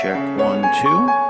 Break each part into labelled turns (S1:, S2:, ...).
S1: Check 1, 2.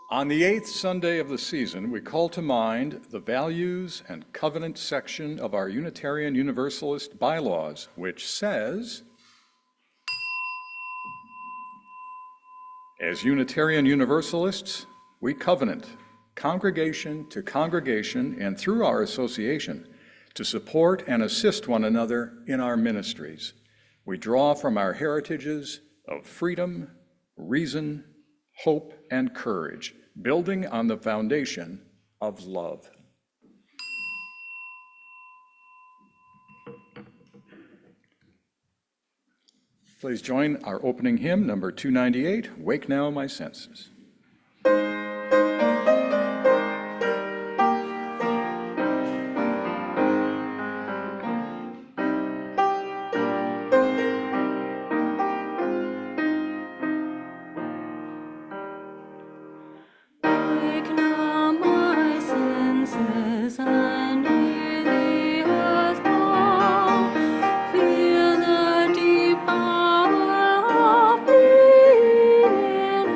S1: On the 8th Sunday of the season, we call to mind the values and covenant section of our Unitarian Universalist bylaws, which says, as Unitarian Universalists, we covenant, congregation to congregation and through our association, to support and assist one another in our ministries. We draw from our heritages of freedom, reason, hope, and courage, building on the foundation of love. Please join our opening hymn, number 298, Wake Now My Senses.
S2: Feel the deep power of being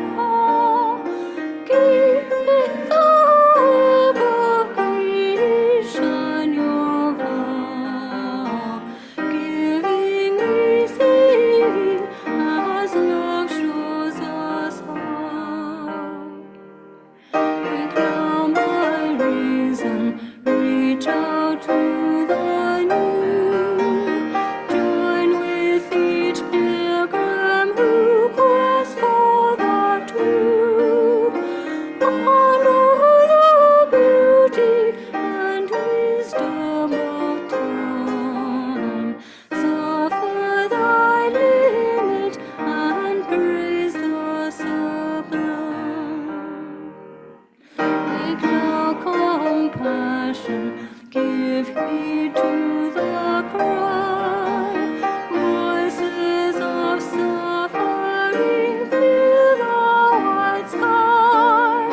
S2: compassion, give heed to the cry. Voices of suffering fill the wide sky.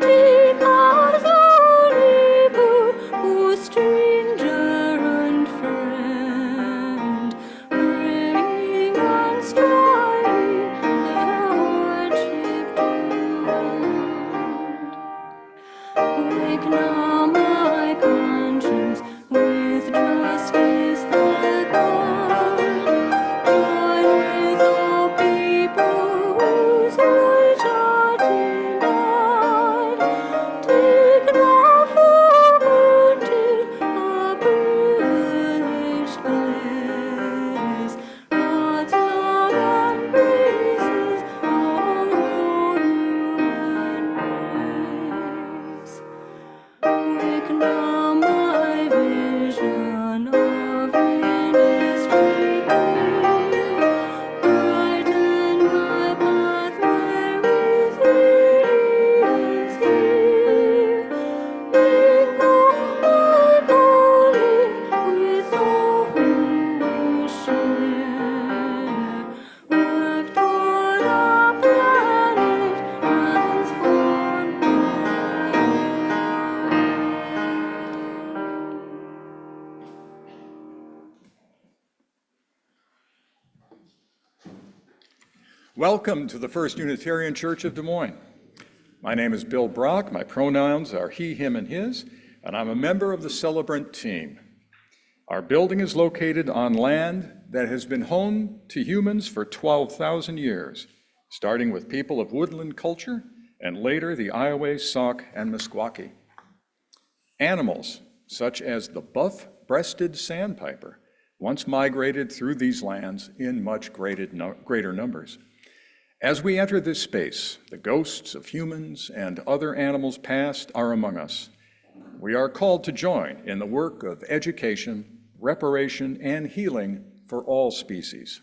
S2: Take us, only who stranger and friend, praying and striving the hardship to end. Wake now my conscience with justice thy guide. Join with all people whose rights are denied. Take now for granted a privileged place. God's love embraces our whole human race. Wake now my vision of ministry clear. Brighten my pathway with radiance here. Make known my calling with all who share. Work toward a planet transformed by
S1: Welcome to the First Unitarian Church of Des Moines. My name is Bill Brock. My pronouns are he, him, and his, and I'm a member of the celebrant team. Our building is located on land that has been home to humans for 12,000 years, starting with people of woodland culture and later the Iowa, Sauk, and Meskwaki. Animals, such as the buff-breasted sandpiper, once migrated through these lands in much greater numbers. As we enter this space, the ghosts of humans and other animals past are among us. We are called to join in the work of education, reparation, and healing for all species.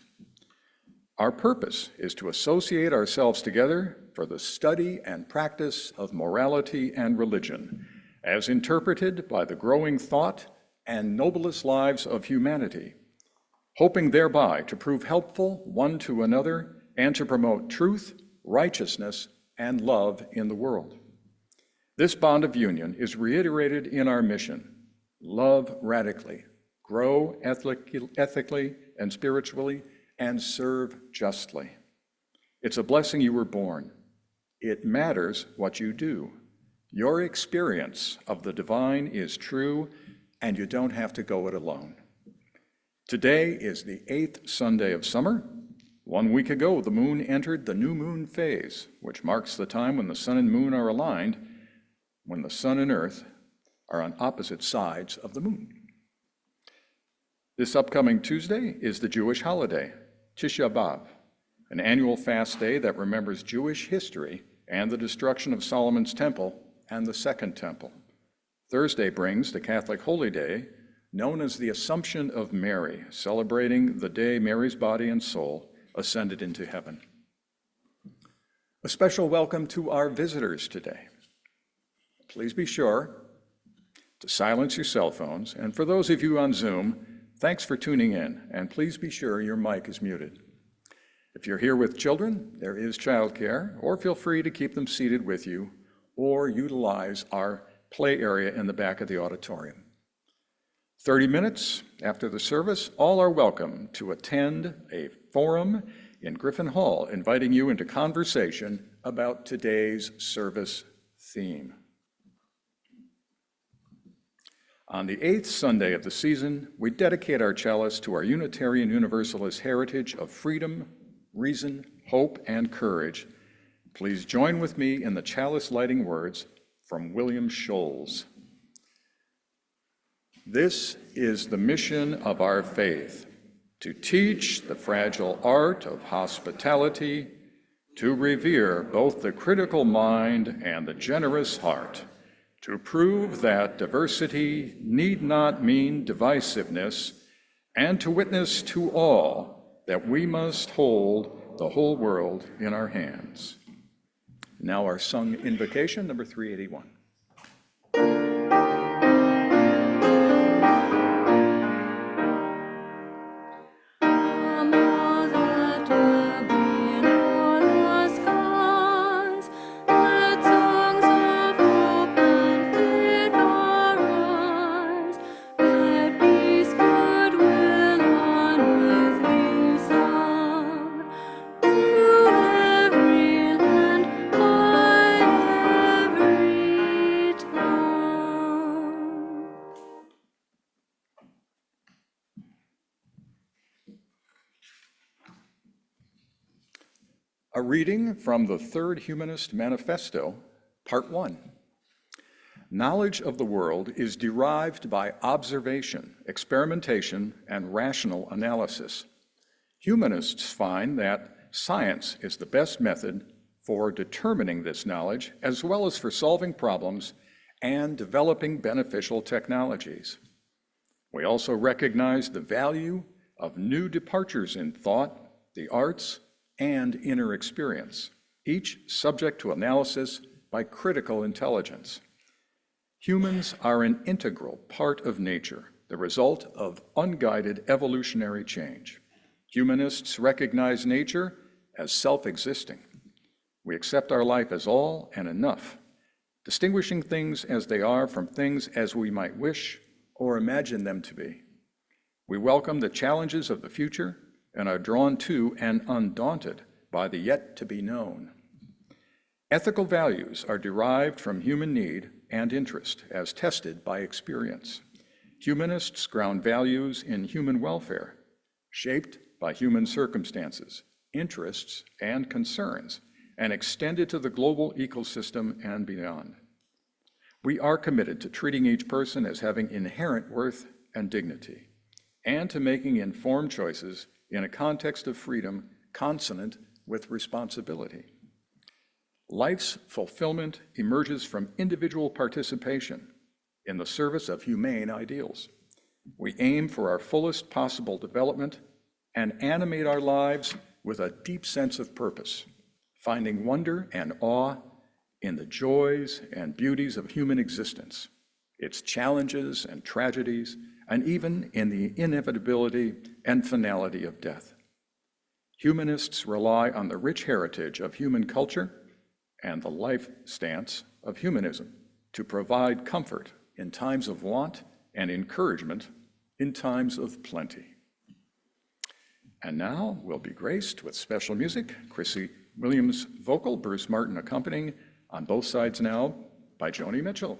S1: Our purpose is to associate ourselves together for the study and practice of morality and religion, as interpreted by the growing thought and noblest lives of humanity, hoping thereby to prove helpful one to another and to promote truth, righteousness, and love in the world. This bond of union is reiterated in our mission: love radically, grow ethically and spiritually, and serve justly. It's a blessing you were born. It matters what you do. Your experience of the divine is true, and you don't have to go it alone. Today is the 8th Sunday of summer. 1 week ago, the moon entered the new moon phase, which marks the time when the sun and moon are aligned, when the sun and earth are on opposite sides of the moon. This upcoming Tuesday is the Jewish holiday, Tisha B'Av, an annual fast day that remembers Jewish history and the destruction of Solomon's temple and the Second Temple. Thursday brings the Catholic Holy Day, known as the Assumption of Mary, celebrating the day Mary's body and soul ascended into heaven. A special welcome to our visitors today. Please be sure to silence your cell phones, and for those of you on Zoom, thanks for tuning in, and please be sure your mic is muted. If you're here with children, there is childcare, or feel free to keep them seated with you, or utilize our play area in the back of the auditorium. 30 minutes after the service, all are welcome to attend a forum in Griffin Hall, inviting you into conversation about today's service theme. On the 8th Sunday of the season, we dedicate our chalice to our Unitarian Universalist heritage of freedom, reason, hope, and courage. Please join with me in the chalice lighting words from William Scholes. This is the mission of our faith, to teach the fragile art of hospitality, to revere both the critical mind and the generous heart, to prove that diversity need not mean divisiveness, and to witness to all that we must hold the whole world in our hands. Now our sung invocation, number 381. A reading from the Third Humanist Manifesto, Part 1. Knowledge of the world is derived by observation, experimentation, and rational analysis. Humanists find that science is the best method for determining this knowledge, as well as for solving problems and developing beneficial technologies. We also recognize the value of new departures in thought, the arts, and inner experience, each subject to analysis by critical intelligence. Humans are an integral part of nature, the result of unguided evolutionary change. Humanists recognize nature as self-existing. We accept our life as all and enough, distinguishing things as they are from things as we might wish or imagine them to be. We welcome the challenges of the future and are drawn to and undaunted by the yet to be known. Ethical values are derived from human need and interest as tested by experience. Humanists ground values in human welfare, shaped by human circumstances, interests, and concerns, and extended to the global ecosystem and beyond. We are committed to treating each person as having inherent worth and dignity, and to making informed choices in a context of freedom consonant with responsibility. Life's fulfillment emerges from individual participation in the service of humane ideals. We aim for our fullest possible development and animate our lives with a deep sense of purpose, finding wonder and awe in the joys and beauties of human existence, its challenges and tragedies, and even in the inevitability and finality of death. Humanists rely on the rich heritage of human culture and the life stance of humanism to provide comfort in times of want and encouragement in times of plenty. And now we'll be graced with special music, Chrissy Williams vocal, Bruce Martin accompanying, on both sides now by Joni Mitchell.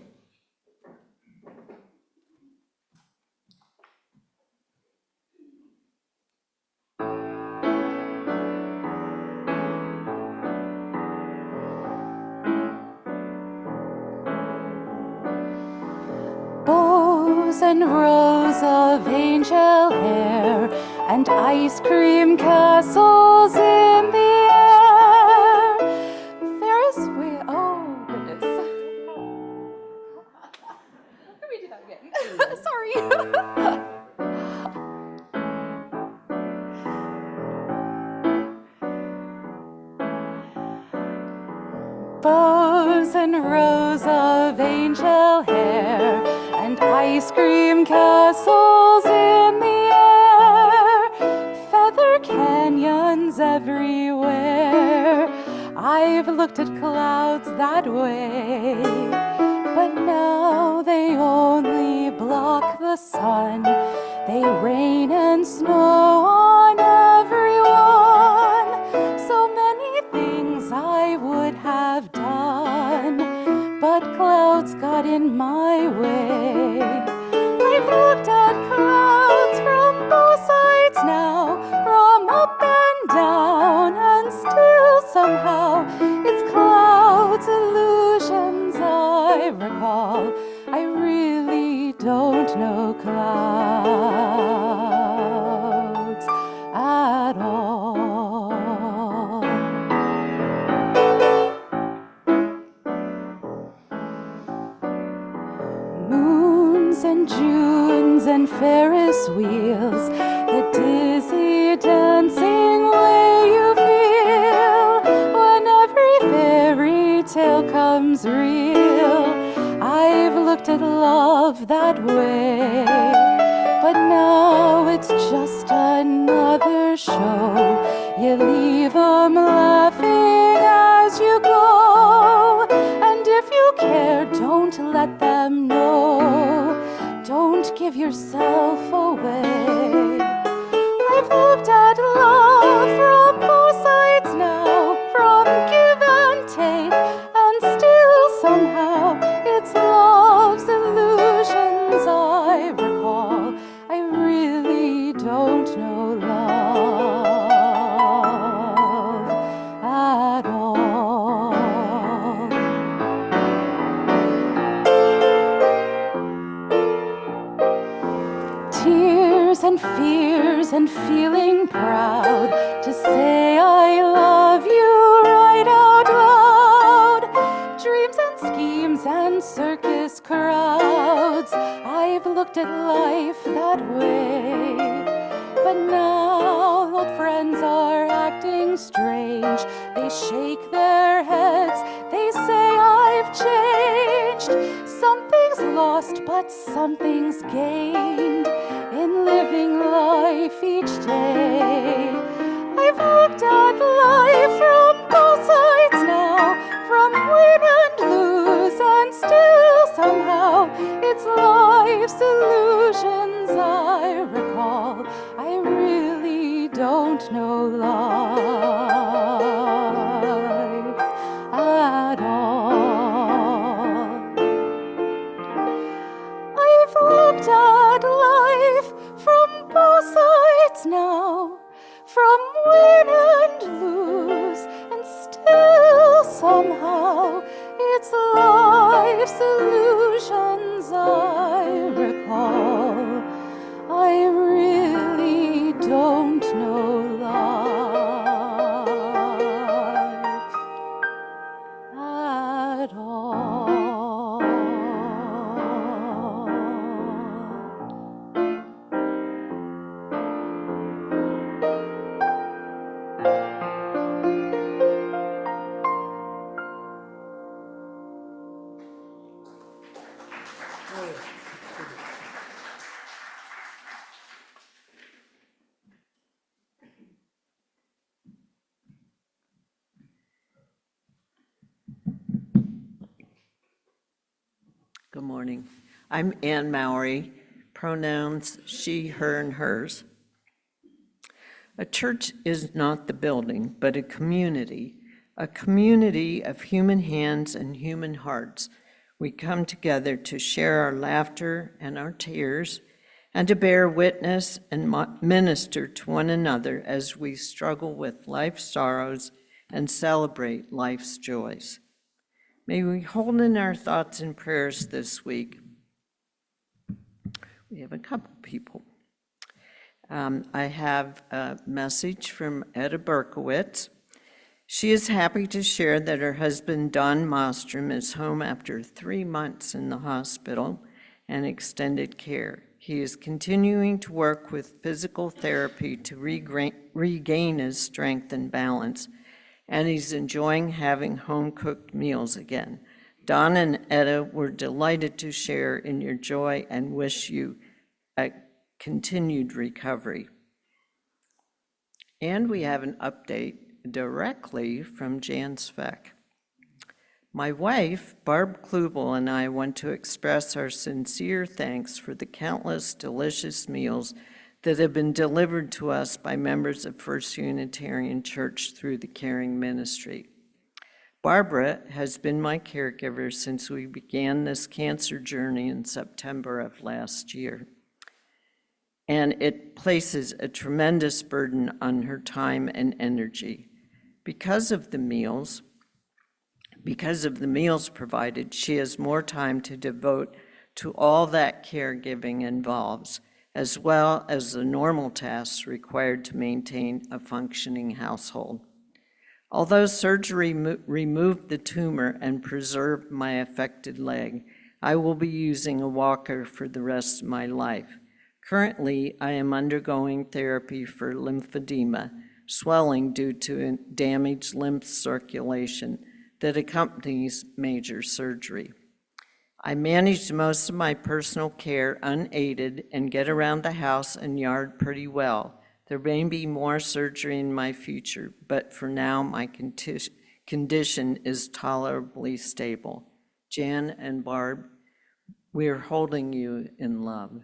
S2: Bows and rows of angel hair and ice cream castles in the air. Ferris wheel. Oh, goodness. Let me do that again. Sorry. Bows and rows of angel hair and ice cream castles in the air, feather canyons everywhere. I've looked at clouds that way, but now they only block the sun. They rain and snow on everyone. So many things I would have done, but clouds got in my way. I've looked at clouds from both sides now, from up and down, and still somehow it's clouds, illusions I recall. I really don't know clouds at all. Moons and Junes and Ferris wheels, the dizzy dancing way you feel when every fairy tale comes real. I've looked at love that way, but now it's just another show. You leave 'em laughing as you go, and if you care, don't let them know. Don't give yourself away. I've looked at love from both sides now, from give and take, and still somehow it's love's illusions I recall. I really don't know love and fears and feeling proud to say I love you right out loud. Dreams and schemes and circus crowds, I've looked at life that way. But now old friends are acting strange. They shake their heads, they say I've changed. Something's lost, but something's gained in living life each day. I've looked at life from both sides now, from win and lose, and still somehow it's life's illusions I recall. I really don't know life at all. I've looked at life from both sides now, from win and lose, and still somehow it's life's illusions I recall. I really don't know life at all.
S3: Good morning. I'm Ann Mowry, pronouns she, her, and hers. A church is not the building, but a community of human hands and human hearts. We come together to share our laughter and our tears, and to bear witness and minister to one another as we struggle with life's sorrows and celebrate life's joys. May we hold in our thoughts and prayers this week. We have a couple people. I have a message from Etta Berkowitz. She is happy to share that her husband, Don Mostrom, is home after 3 months in the hospital and extended care. He is continuing to work with physical therapy to regain his strength and balance, and he's enjoying having home-cooked meals again. Don and Etta were delighted to share in your joy and wish you a continued recovery. And we have an update directly from Jan Speck. My wife, Barb Klubel, and I want to express our sincere thanks for the countless delicious meals that have been delivered to us by members of First Unitarian Church through the Caring Ministry. Barbara has been my caregiver since we began this cancer journey in September of last year. And it places a tremendous burden on her time and energy. Because of the meals provided, she has more time to devote to all that caregiving involves, as well as the normal tasks required to maintain a functioning household. Although surgery removed the tumor and preserved my affected leg, I will be using a walker for the rest of my life. Currently, I am undergoing therapy for lymphedema, swelling due to damaged lymph circulation that accompanies major surgery. I manage most of my personal care unaided and get around the house and yard pretty well. There may be more surgery in my future, but for now, my condition is tolerably stable. Jan and Barb, we are holding you in love.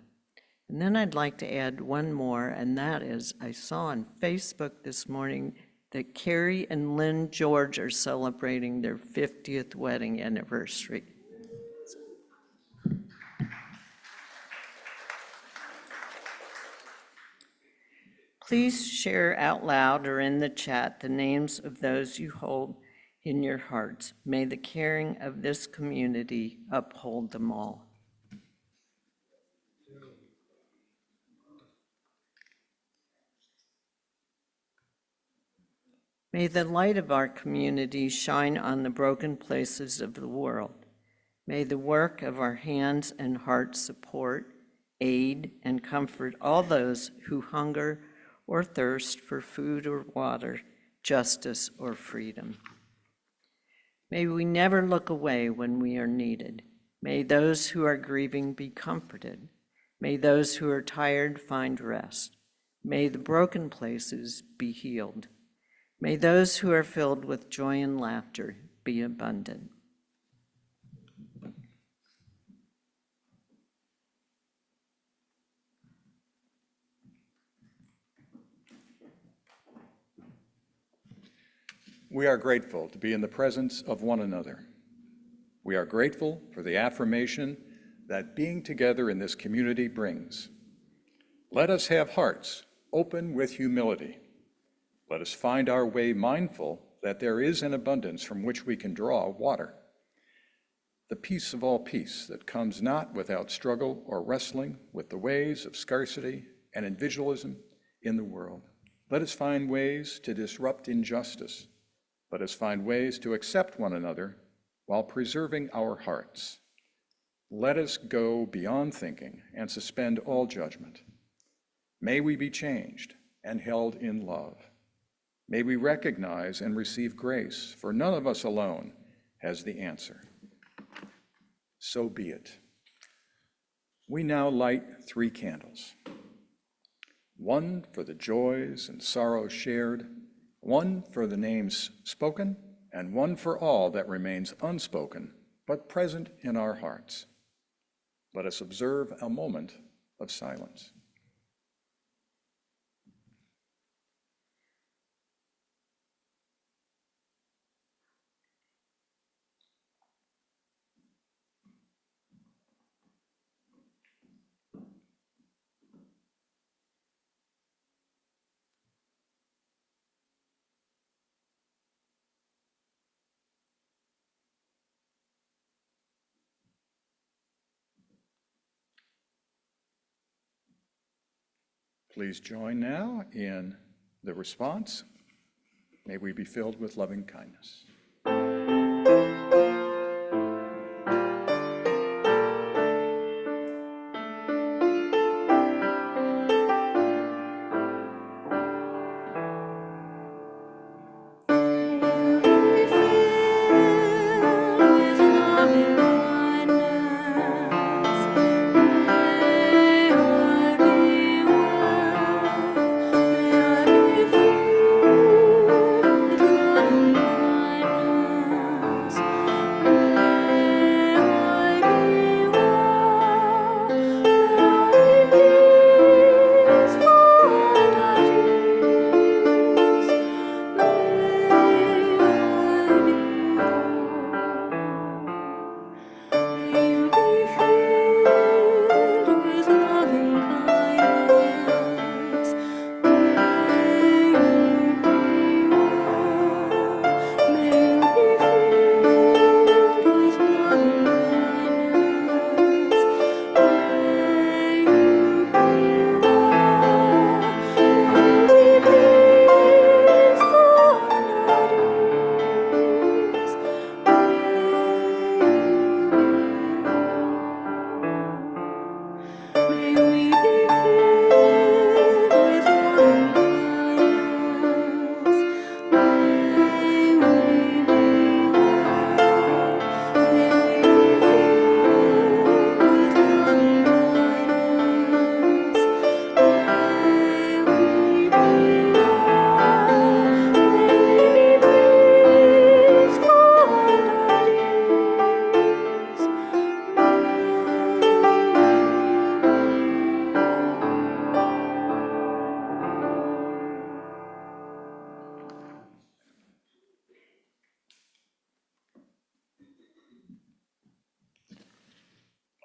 S3: And then I'd like to add one more, and that is, I saw on Facebook this morning that Carrie and Lynn George are celebrating their 50th wedding anniversary. Please share out loud or in the chat the names of those you hold in your hearts. May the caring of this community uphold them all. May the light of our community shine on the broken places of the world. May the work of our hands and hearts support, aid, and comfort all those who hunger or thirst for food or water, justice or freedom. May we never look away when we are needed. May those who are grieving be comforted. May those who are tired find rest. May the broken places be healed. May those who are filled with joy and laughter be abundant.
S1: We are grateful to be in the presence of one another. We are grateful for the affirmation that being together in this community brings. Let us have hearts open with humility. Let us find our way mindful that there is an abundance from which we can draw water. The peace of all peace that comes not without struggle or wrestling with the ways of scarcity and individualism in the world. Let us find ways to disrupt injustice. Let us find ways to accept one another while preserving our hearts. Let us go beyond thinking and suspend all judgment. May we be changed and held in love. May we recognize and receive grace, for none of us alone has the answer. So be it. We now light 3 candles. One for the joys and sorrows shared, one for the names spoken, and one for all that remains unspoken, but present in our hearts. Let us observe a moment of silence. Please join now in the response. May we be filled with loving kindness.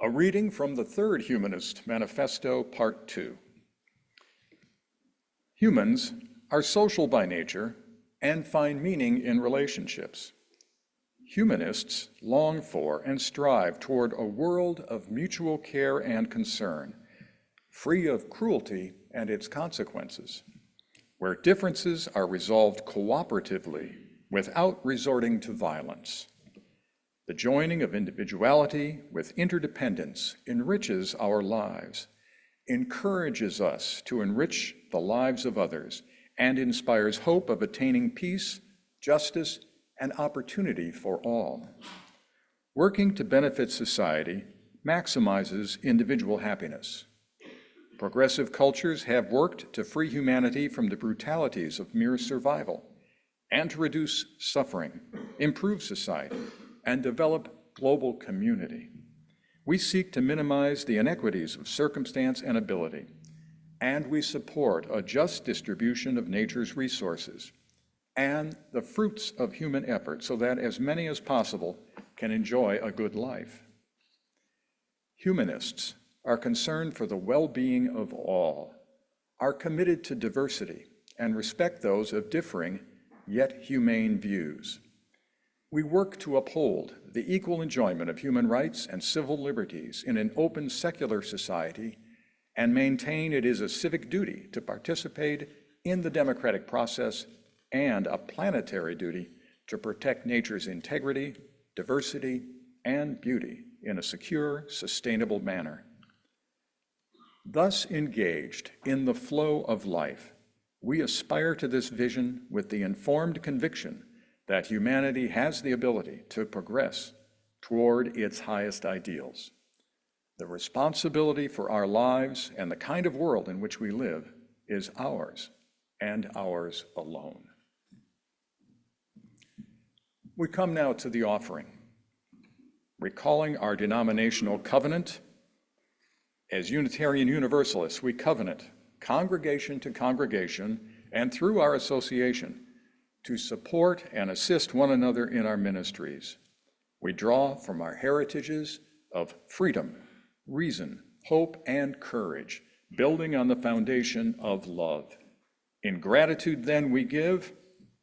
S1: A reading from the Third Humanist Manifesto, Part 2. Humans are social by nature and find meaning in relationships. Humanists long for and strive toward a world of mutual care and concern, free of cruelty and its consequences. where differences are resolved cooperatively without resorting to violence. The joining of individuality with interdependence enriches our lives, encourages us to enrich the lives of others, and inspires hope of attaining peace, justice, and opportunity for all. Working to benefit society maximizes individual happiness. Progressive cultures have worked to free humanity from the brutalities of mere survival and to reduce suffering, improve society, and develop global community. We seek to minimize the inequities of circumstance and ability, and we support a just distribution of nature's resources and the fruits of human effort so that as many as possible can enjoy a good life. Humanists are concerned for the well-being of all, are committed to diversity, and respect those of differing yet humane views. We work to uphold the equal enjoyment of human rights and civil liberties in an open secular society and maintain it is a civic duty to participate in the democratic process and a planetary duty to protect nature's integrity, diversity, and beauty in a secure, sustainable manner. Thus engaged in the flow of life, we aspire to this vision with the informed conviction that humanity has the ability to progress toward its highest ideals. The responsibility for our lives and the kind of world in which we live is ours and ours alone. We come now to the offering. Recalling our denominational covenant, as Unitarian Universalists, we covenant, congregation to congregation, and through our association, to support and assist one another in our ministries. We draw from our heritages of freedom, reason, hope, and courage, building on the foundation of love. In gratitude, then, we give,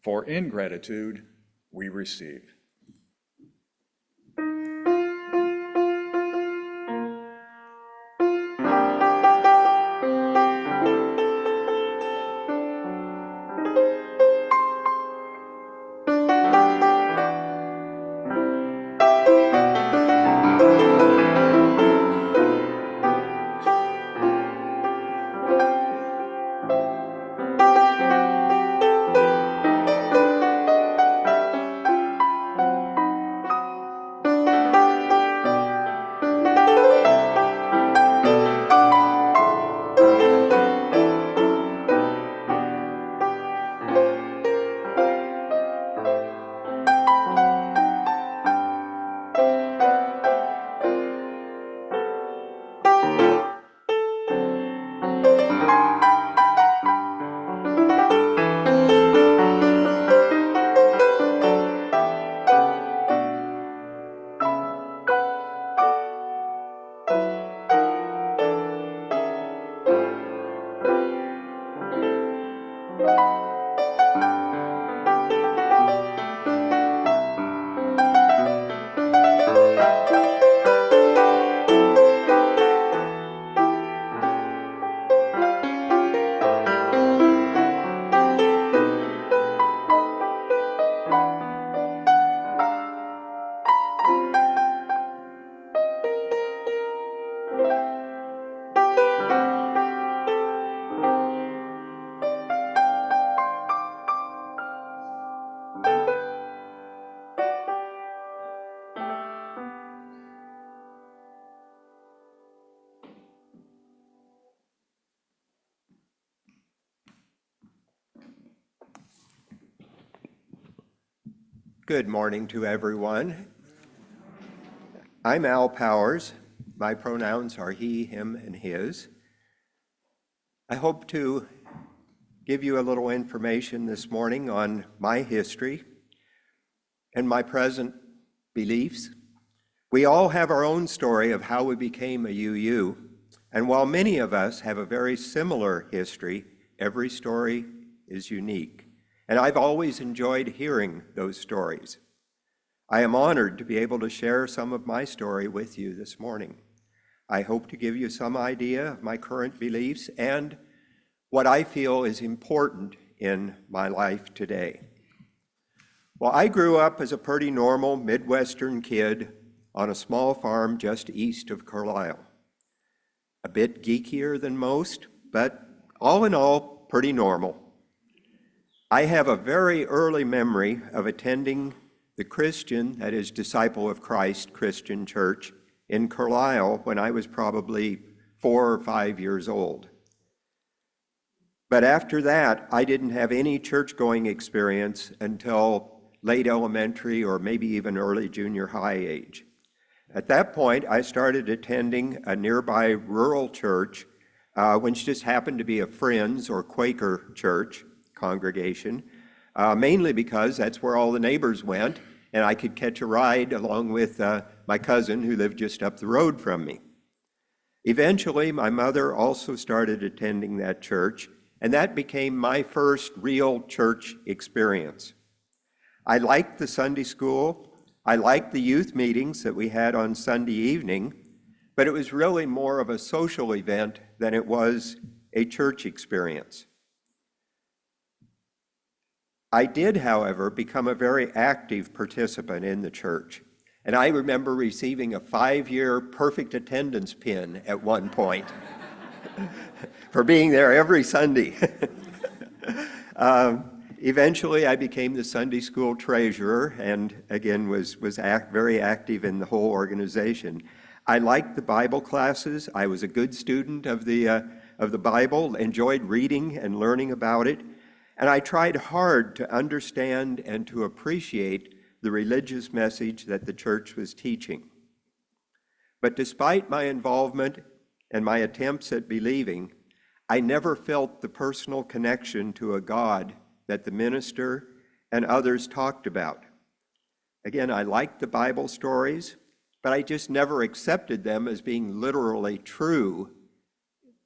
S1: for in gratitude, we receive.
S4: Good morning to everyone. I'm Al Powers. My pronouns are he, him, and his. I hope to give you a little information this morning on my history and my present beliefs. We all have our own story of how we became a UU, and while many of us have a very similar history, every story is unique. And I've always enjoyed hearing those stories. I am honored to be able to share some of my story with you this morning. I hope to give you some idea of my current beliefs and what I feel is important in my life today. Well, I grew up as a pretty normal Midwestern kid on a small farm just east of Carlisle. A bit geekier than most, but all in all, pretty normal. I have a very early memory of attending the Christian, that is, Disciple of Christ Christian Church in Carlisle when I was probably 4 or 5 years old. But after that, I didn't have any church-going experience until late elementary or maybe even early junior high age. At that point, I started attending a nearby rural church, which just happened to be a Friends or Quaker church congregation, mainly because that's where all the neighbors went, and I could catch a ride along with my cousin who lived just up the road from me. Eventually, my mother also started attending that church, and that became my first real church experience. I liked the Sunday school. I liked the youth meetings that we had on Sunday evening, but it was really more of a social event than it was a church experience. I did, however, become a very active participant in the church, and I remember receiving a 5-year perfect attendance pin at one point for being there every Sunday. Eventually, I became the Sunday school treasurer and again was very active in the whole organization. I liked the Bible classes. I was a good student of the Bible, enjoyed reading and learning about it, and I tried hard to understand and to appreciate the religious message that the church was teaching. But despite my involvement and my attempts at believing, I never felt the personal connection to a God that the minister and others talked about. Again, I liked the Bible stories, but I just never accepted them as being literally true.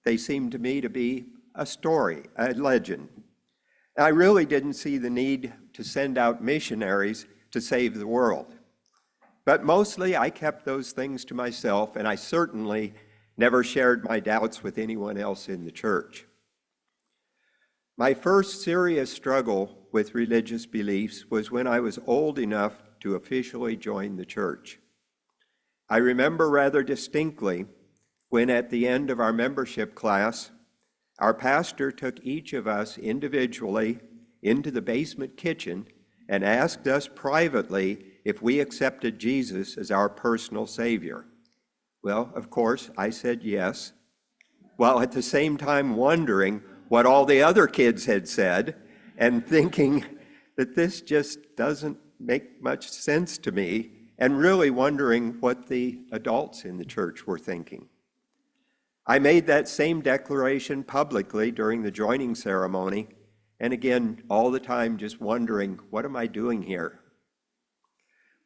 S4: They seemed to me to be a story, a legend. And I really didn't see the need to send out missionaries to save the world. But mostly I kept those things to myself, and I certainly never shared my doubts with anyone else in the church. My first serious struggle with religious beliefs was when I was old enough to officially join the church. I remember rather distinctly when at the end of our membership class, our pastor took each of us individually into the basement kitchen and asked us privately if we accepted Jesus as our personal Savior. Well, of course, I said yes, while at the same time wondering what all the other kids had said and thinking that this just doesn't make much sense to me, and really wondering what the adults in the church were thinking. I made that same declaration publicly during the joining ceremony, and again, all the time just wondering, what am I doing here?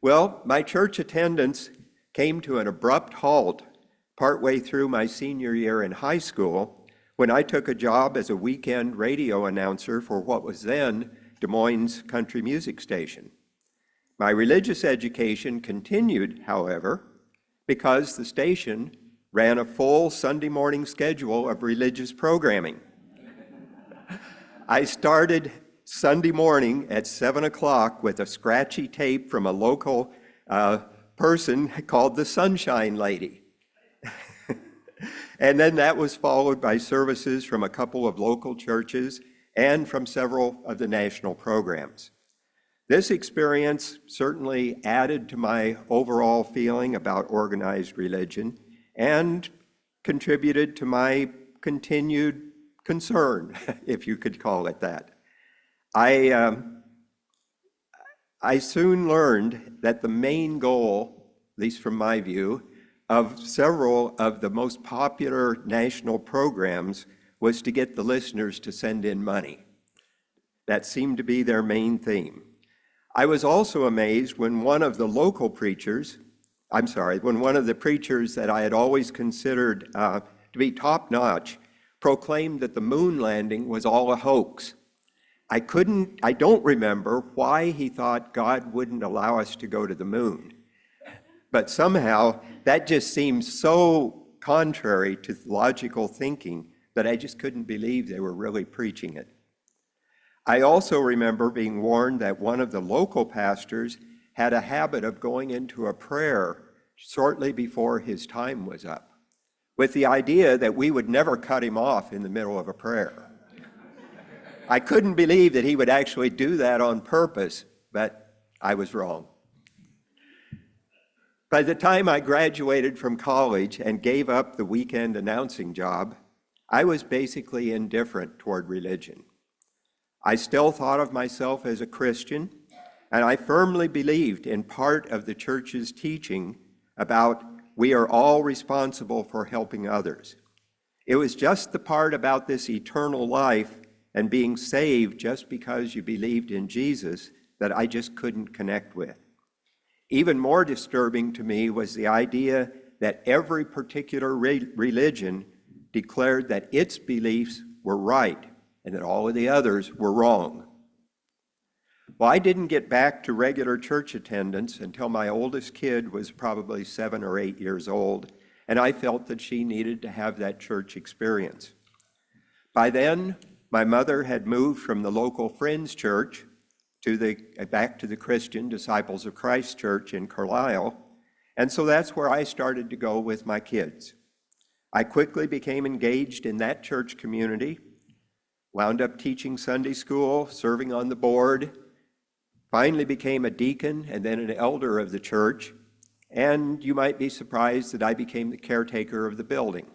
S4: Well, my church attendance came to an abrupt halt partway through my senior year in high school when I took a job as a weekend radio announcer for what was then Des Moines country music station. My religious education continued, however, because the station ran a full Sunday morning schedule of religious programming. I started Sunday morning at 7 o'clock with a scratchy tape from a local person called the Sunshine Lady. And then that was followed by services from a couple of local churches and from several of the national programs. This experience certainly added to my overall feeling about organized religion and contributed to my continued concern, if you could call it that. I soon learned that the main goal, at least from my view, of several of the most popular national programs was to get the listeners to send in money. That seemed to be their main theme. I was also amazed when one of the preachers that I had always considered to be top-notch proclaimed that the moon landing was all a hoax. I don't remember why he thought God wouldn't allow us to go to the moon. But somehow that just seems so contrary to logical thinking that I just couldn't believe they were really preaching it. I also remember being warned that one of the local pastors had a habit of going into a prayer shortly before his time was up, with the idea that we would never cut him off in the middle of a prayer. I couldn't believe that he would actually do that on purpose, but I was wrong. By the time I graduated from college and gave up the weekend announcing job, I was basically indifferent toward religion. I still thought of myself as a Christian, and I firmly believed in part of the church's teaching about we are all responsible for helping others. It was just the part about this eternal life and being saved just because you believed in Jesus that I just couldn't connect with. Even more disturbing to me was the idea that every particular religion declared that its beliefs were right and that all of the others were wrong. Well, I didn't get back to regular church attendance until my oldest kid was probably 7 or 8 years old, and I felt that she needed to have that church experience. By then, my mother had moved from the local Friends Church back to the Christian Disciples of Christ Church in Carlisle, and so that's where I started to go with my kids. I quickly became engaged in that church community, wound up teaching Sunday school, serving on the board, finally became a deacon and then an elder of the church, and you might be surprised that I became the caretaker of the building.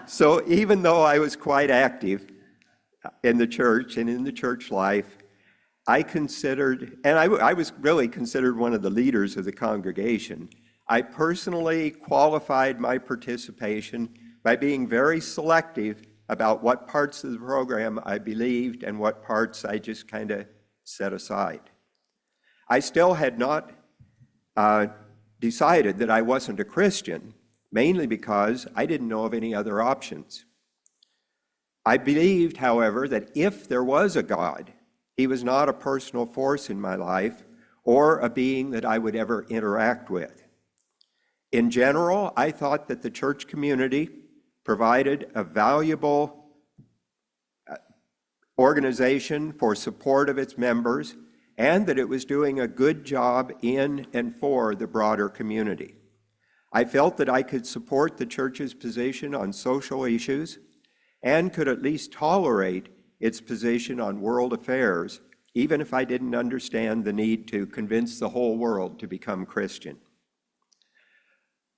S4: So even though I was quite active in the church and in the church life, I was really considered one of the leaders of the congregation. I personally qualified my participation by being very selective about what parts of the program I believed and what parts I just kind of set aside. I still had not decided that I wasn't a Christian, mainly because I didn't know of any other options. I believed, however, that if there was a God, he was not a personal force in my life or a being that I would ever interact with. In general, I thought that the church community provided a valuable organization for support of its members and that it was doing a good job in and for the broader community. I felt that I could support the church's position on social issues and could at least tolerate its position on world affairs, even if I didn't understand the need to convince the whole world to become Christian.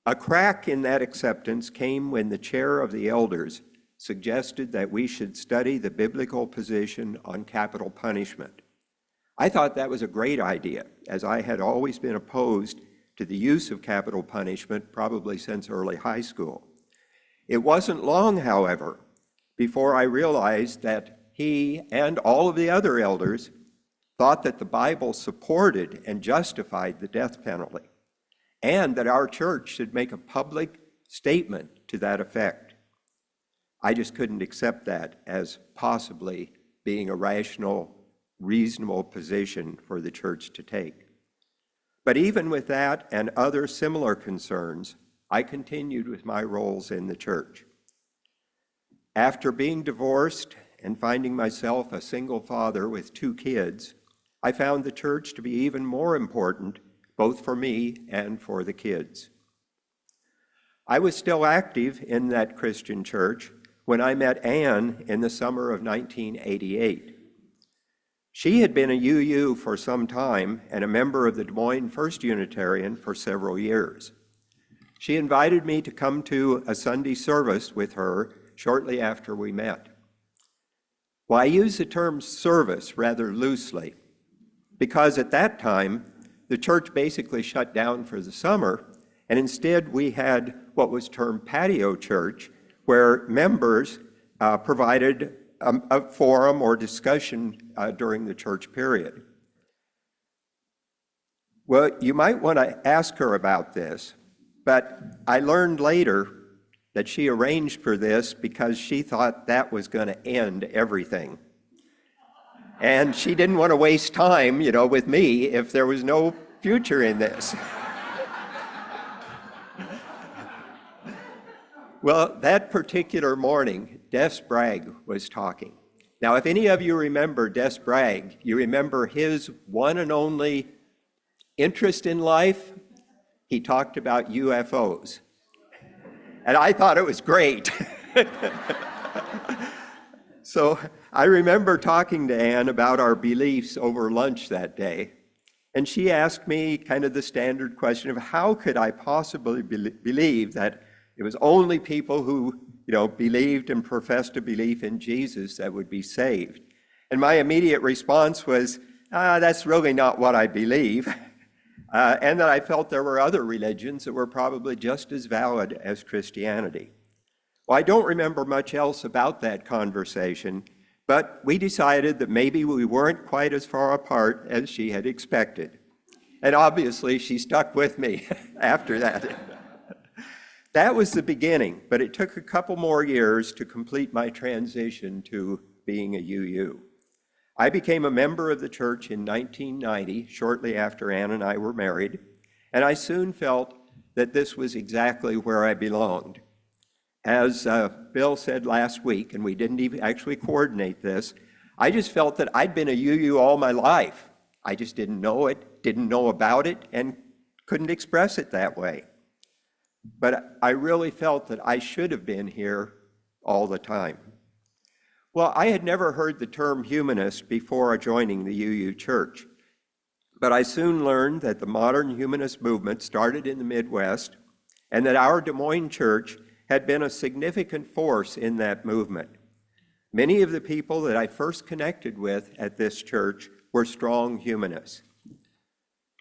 S4: A crack in that acceptance came when the chair of the elders suggested that we should study the biblical position on capital punishment. I thought that was a great idea, as I had always been opposed to the use of capital punishment, probably since early high school. It wasn't long, however, before I realized that he and all of the other elders thought that the Bible supported and justified the death penalty, and that our church should make a public statement to that effect. I just couldn't accept that as possibly being a rational, reasonable position for the church to take. But even with that and other similar concerns, I continued with my roles in the church. After being divorced and finding myself a single father with 2 kids, I found the church to be even more important, both for me and for the kids. I was still active in that Christian church when I met Anne in the summer of 1988. She had been a UU for some time and a member of the Des Moines First Unitarian for several years. She invited me to come to a Sunday service with her shortly after we met. Well, I use the term service rather loosely because at that time, the church basically shut down for the summer, and instead we had what was termed patio church, where members provided a forum or discussion during the church period. Well, you might want to ask her about this, but I learned later that she arranged for this because she thought that was going to end everything. And she didn't want to waste time, with me if there was no future in this. Well, that particular morning, Des Bragg was talking. Now, if any of you remember Des Bragg, you remember his one and only interest in life, he talked about UFOs. And I thought it was great. So I remember talking to Anne about our beliefs over lunch that day. And she asked me kind of the standard question of how could I possibly believe that it was only people who, believed and professed a belief in Jesus that would be saved. And my immediate response was, that's really not what I believe. And that I felt there were other religions that were probably just as valid as Christianity. Well, I don't remember much else about that conversation, but we decided that maybe we weren't quite as far apart as she had expected. And obviously, she stuck with me after that. That was the beginning, but it took a couple more years to complete my transition to being a UU. I became a member of the church in 1990, shortly after Ann and I were married, and I soon felt that this was exactly where I belonged. As Bill said last week, and we didn't even actually coordinate this, I just felt that I'd been a UU all my life. I just didn't know it, didn't know about it, and couldn't express it that way. But I really felt that I should have been here all the time. Well, I had never heard the term humanist before joining the UU Church, but I soon learned that the modern humanist movement started in the Midwest and that our Des Moines church had been a significant force in that movement. Many of the people that I first connected with at this church were strong humanists.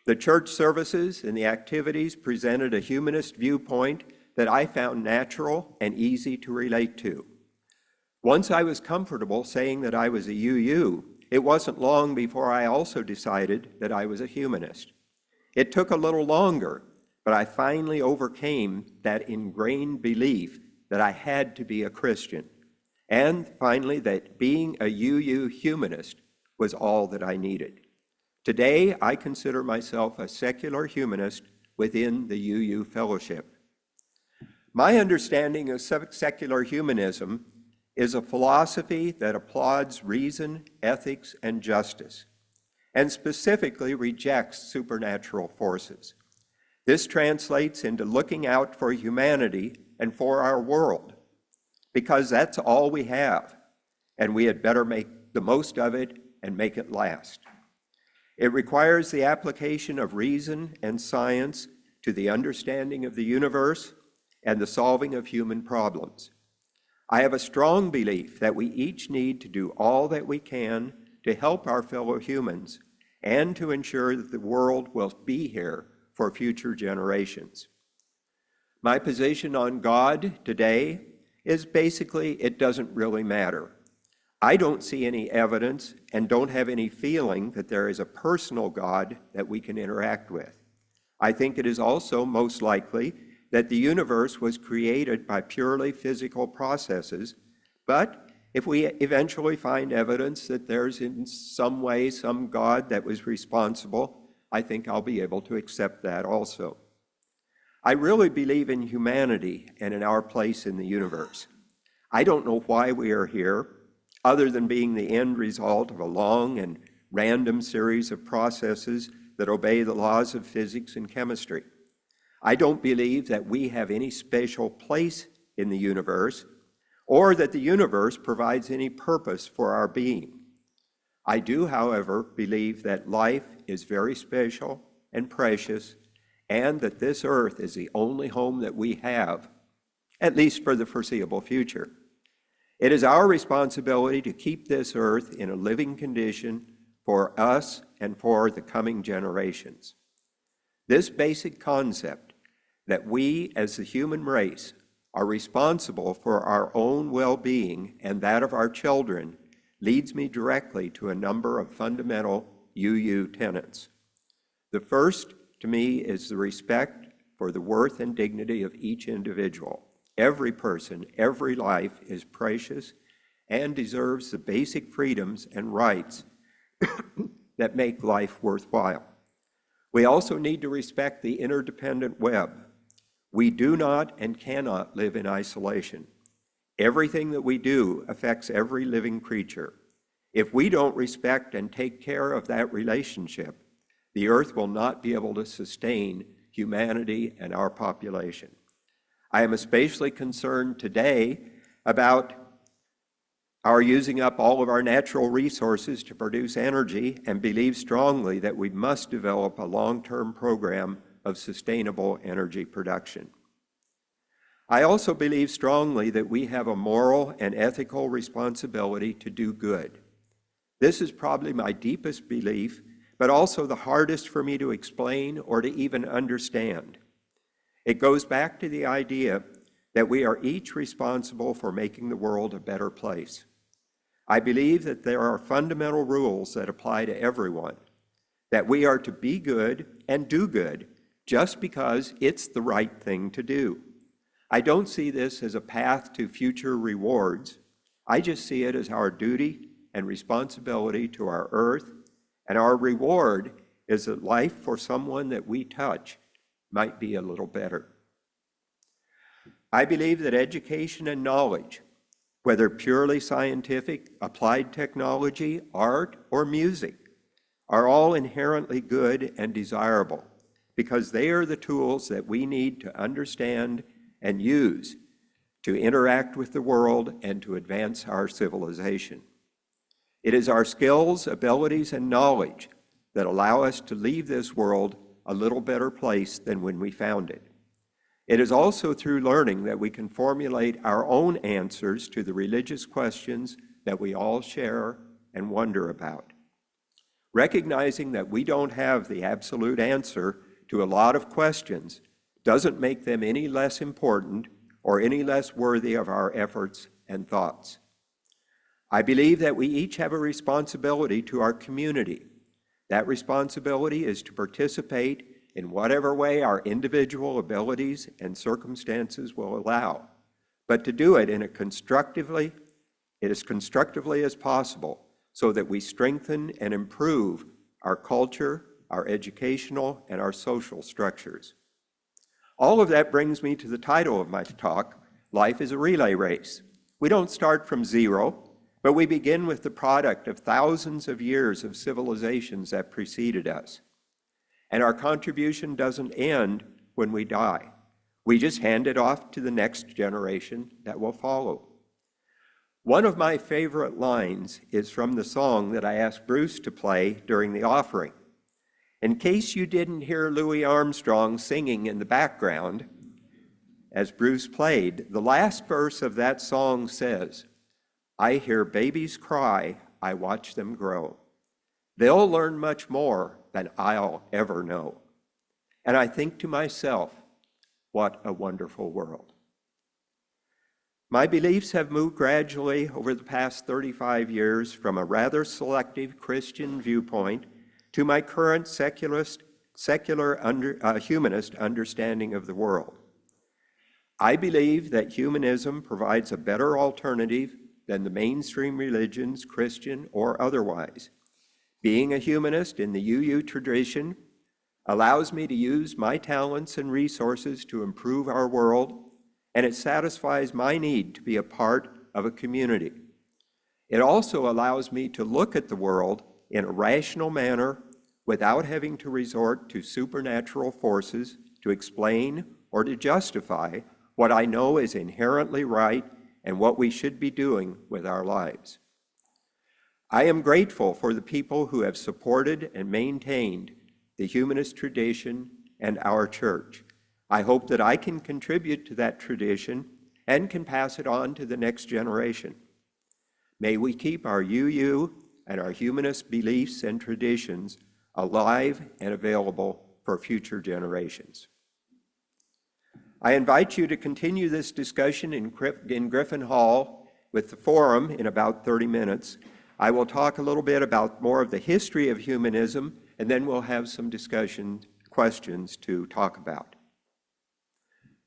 S4: The church services and the activities presented a humanist viewpoint that I found natural and easy to relate to. Once I was comfortable saying that I was a UU, it wasn't long before I also decided that I was a humanist. It took a little longer, but I finally overcame that ingrained belief that I had to be a Christian, and finally that being a UU humanist was all that I needed. Today, I consider myself a secular humanist within the UU fellowship. My understanding of secular humanism is a philosophy that applauds reason, ethics, and justice, and specifically rejects supernatural forces. This translates into looking out for humanity and for our world, because that's all we have, and we had better make the most of it and make it last. It requires the application of reason and science to the understanding of the universe and the solving of human problems. I have a strong belief that we each need to do all that we can to help our fellow humans and to ensure that the world will be here for future generations. My position on God today is basically it doesn't really matter. I don't see any evidence and don't have any feeling that there is a personal God that we can interact with. I think it is also most likely that the universe was created by purely physical processes, but if we eventually find evidence that there's in some way some God that was responsible, I think I'll be able to accept that also. I really believe in humanity and in our place in the universe. I don't know why we are here, other than being the end result of a long and random series of processes that obey the laws of physics and chemistry. I don't believe that we have any special place in the universe, or that the universe provides any purpose for our being. I do, however, believe that life is very special and precious, and that this earth is the only home that we have, at least for the foreseeable future. It is our responsibility to keep this earth in a living condition for us and for the coming generations. This basic concept that we as the human race are responsible for our own well-being and that of our children leads me directly to a number of fundamental UU tenets. The first, to me, is the respect for the worth and dignity of each individual. Every person, every life is precious and deserves the basic freedoms and rights that make life worthwhile. We also need to respect the interdependent web. We do not and cannot live in isolation. Everything that we do affects every living creature. If we don't respect and take care of that relationship, the earth will not be able to sustain humanity and our population. I am especially concerned today about our using up all of our natural resources to produce energy and believe strongly that we must develop a long-term program of sustainable energy production. I also believe strongly that we have a moral and ethical responsibility to do good. This is probably my deepest belief, but also the hardest for me to explain or to even understand. It goes back to the idea that we are each responsible for making the world a better place. I believe that there are fundamental rules that apply to everyone, that we are to be good and do good just because it's the right thing to do. I don't see this as a path to future rewards. I just see it as our duty and responsibility to our earth, and our reward is that life for someone that we touch might be a little better. I believe that education and knowledge, whether purely scientific, applied technology, art, or music, are all inherently good and desirable because they are the tools that we need to understand and use to interact with the world and to advance our civilization. It is our skills, abilities, and knowledge that allow us to leave this world a little better place than when we found it. It is also through learning that we can formulate our own answers to the religious questions that we all share and wonder about. Recognizing that we don't have the absolute answer to a lot of questions doesn't make them any less important or any less worthy of our efforts and thoughts. I believe that we each have a responsibility to our community. That responsibility is to participate in whatever way our individual abilities and circumstances will allow, but to do it as constructively as possible so that we strengthen and improve our culture, our educational, and our social structures. All of that brings me to the title of my talk, Life is a Relay Race. We don't start from zero, but we begin with the product of thousands of years of civilizations that preceded us. And our contribution doesn't end when we die. We just hand it off to the next generation that will follow. One of my favorite lines is from the song that I asked Bruce to play during the offering. In case you didn't hear Louis Armstrong singing in the background, as Bruce played, the last verse of that song says, "I hear babies cry, I watch them grow. They'll learn much more than I'll ever know." And I think to myself, what a wonderful world. My beliefs have moved gradually over the past 35 years from a rather selective Christian viewpoint to my current humanist understanding of the world. I believe that humanism provides a better alternative than the mainstream religions, Christian or otherwise. Being a humanist in the UU tradition allows me to use my talents and resources to improve our world, and it satisfies my need to be a part of a community. It also allows me to look at the world in a rational manner without having to resort to supernatural forces to explain or to justify what I know is inherently right and what we should be doing with our lives. I am grateful for the people who have supported and maintained the humanist tradition and our church. I hope that I can contribute to that tradition and can pass it on to the next generation. May we keep our UU and our humanist beliefs and traditions alive and available for future generations. I invite you to continue this discussion in Griffin Hall with the forum in about 30 minutes. I will talk a little bit about more of the history of humanism, and then we'll have some questions to talk about.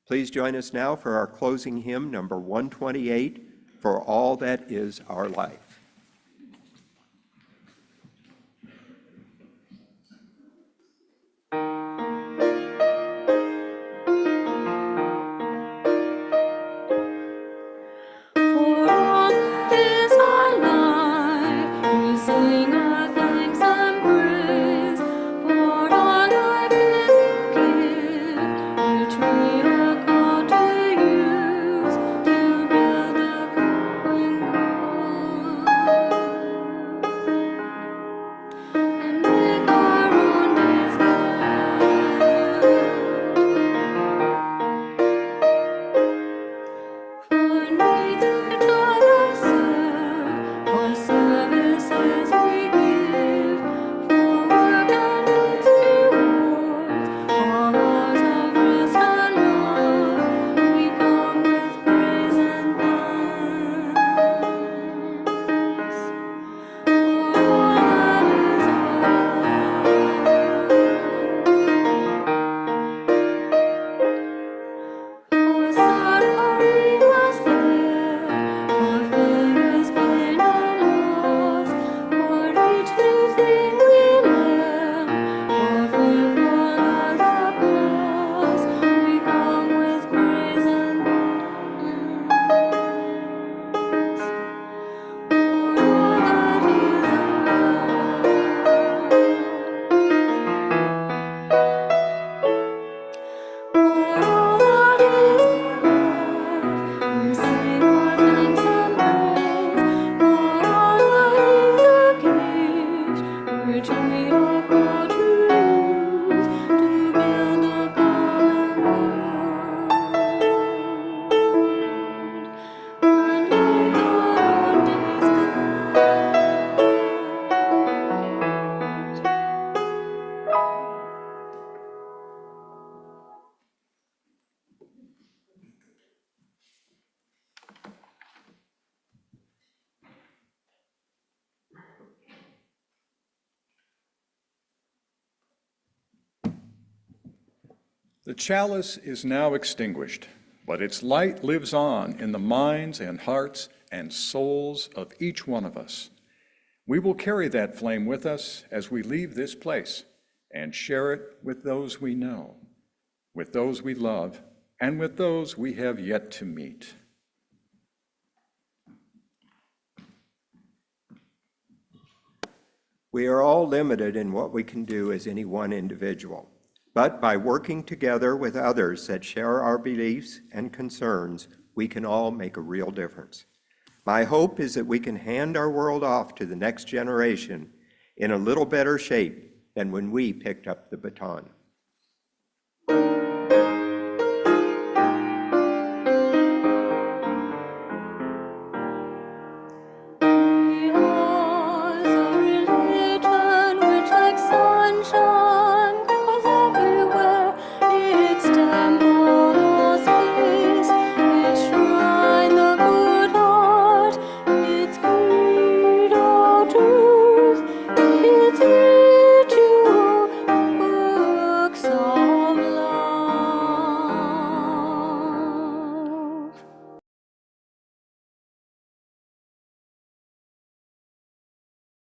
S4: Please join us now for our closing hymn, number 128, For All That Is Our Life.
S1: The chalice is now extinguished, but its light lives on in the minds and hearts and souls of each one of us. We will carry that flame with us as we leave this place and share it with those we know, with those we love, and with those we have yet to meet.
S4: We are all limited in what we can do as any one individual, but by working together with others that share our beliefs and concerns, we can all make a real difference. My hope is that we can hand our world off to the next generation in a little better shape than when we picked up the baton.